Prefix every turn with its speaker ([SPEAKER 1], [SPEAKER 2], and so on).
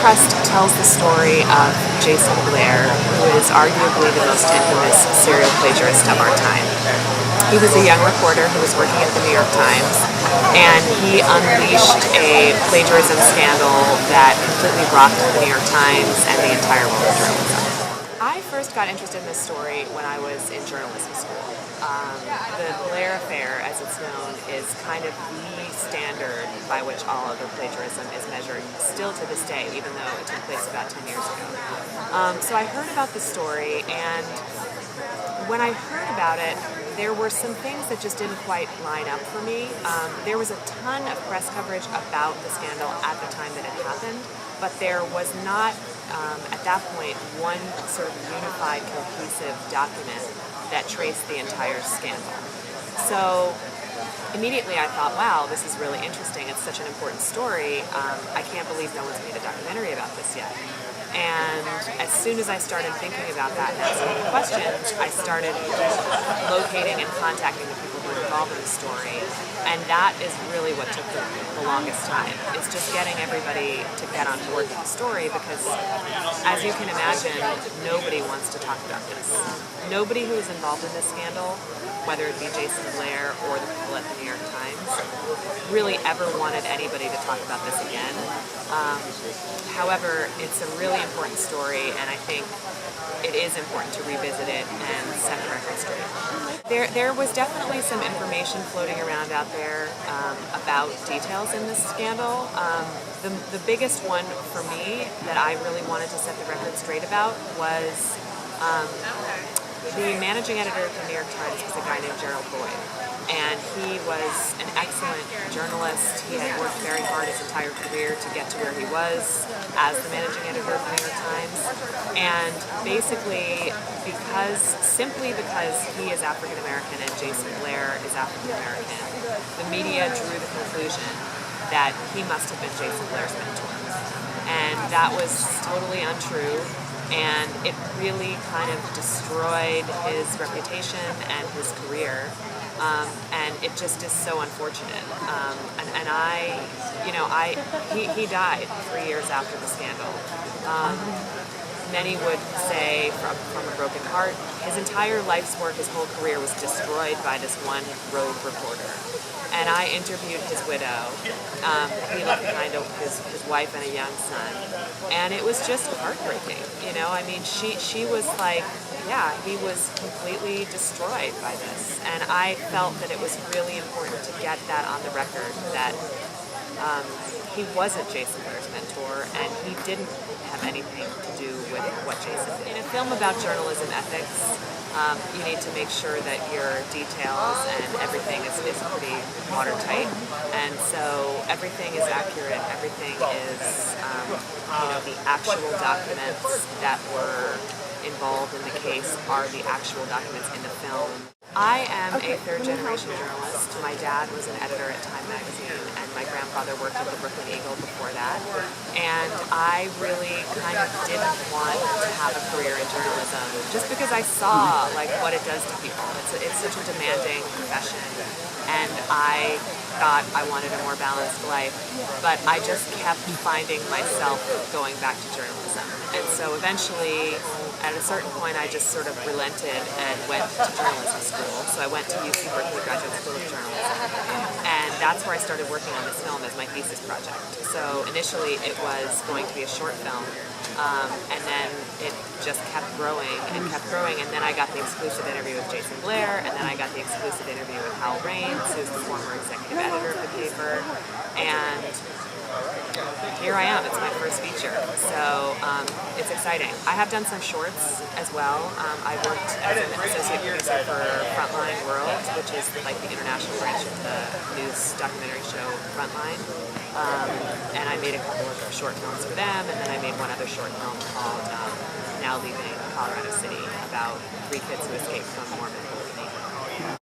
[SPEAKER 1] Trust tells the story of Jayson Blair, who is arguably the most infamous serial plagiarist of our time. He was a young reporter who was working at the New York Times, and he unleashed a plagiarism scandal that completely rocked the New York Times and the entire world of journalism. I first got interested in this story when I was in journalism school. The Blair affair, as it's known, is kind of the standard by which all other plagiarism is measured still to this day, even though it took place about 10 years ago. So I heard about the story, and when I heard about it, there were some things that just didn't quite line up for me. There was a ton of press coverage about the scandal at the time that it happened, but there was not, at that point, one sort of unified, cohesive document that traced the entire scandal. So immediately I thought, wow, this is really interesting. It's such an important story. I can't believe no one's made a documentary about this yet. And as soon as I started thinking about that and asking questions, I started locating and contacting the people who were involved in the story. And that is really what took the longest time. It's just getting everybody to get on board with the story because, as you can imagine, nobody wants to talk about this. Nobody who is involved in this scandal, whether it be Jayson Blair or the people at the New York Times, really ever wanted anybody to talk about this again. However, it's a really important story, and I think it is important to revisit it and set the record straight. There was definitely some information floating around out there about details in this scandal. The biggest one for me that I really wanted to set the record straight about was the managing editor of the New York Times was a guy named Gerald Boyd, and he was an excellent journalist. He had worked very hard his entire career to get to where he was as the managing editor of the New York Times, and basically simply because he is African American and Jayson Blair is African American, the media drew the conclusion that he must have been Jayson Blair's mentor, and that was totally untrue. And it really kind of destroyed his reputation and his career, and it just is so unfortunate. He died 3 years after the scandal. Many would say from a broken heart. His entire life's work, his whole career was destroyed by this one rogue reporter. And I interviewed his widow. He left behind his wife and a young son. And it was just heartbreaking, you know? I mean, she was like, yeah, he was completely destroyed by this. And I felt that it was really important to get that on the record, that he wasn't Jayson Blair's mentor, and he didn't have anything to do with what Jayson did. In a film about journalism ethics, you need to make sure that your details and everything is pretty watertight, and so everything is accurate. Everything is, the actual documents that were involved in the case are the actual documents in the film. I am a third-generation journalist. My dad was an editor at Time magazine, and my grandfather worked at the Brooklyn Eagle before that. And I really kind of didn't want to have a career in journalism, just because I saw what it does to people. It's such a demanding profession, and I thought I wanted a more balanced life. But I just kept finding myself going back to journalism. And so eventually, at a certain point, I just sort of relented and went to journalism school. So I went to UC Berkeley Graduate School of Journalism, and that's where I started working on this film as my thesis project. So initially, it was going to be a short film, and then it just kept growing, and then I got the exclusive interview with Jayson Blair, and then I got the exclusive interview with Hal Raines, who's the former executive editor of the paper, and here I am. It's my first feature, so it's exciting. I have done some shorts as well. I worked as an associate producer for Frontline World, which is like the international branch of the news documentary show Frontline, and I made a couple of short films for them, and then I made one other short film called Now Leaving Colorado City, about 3 kids who escaped from Mormon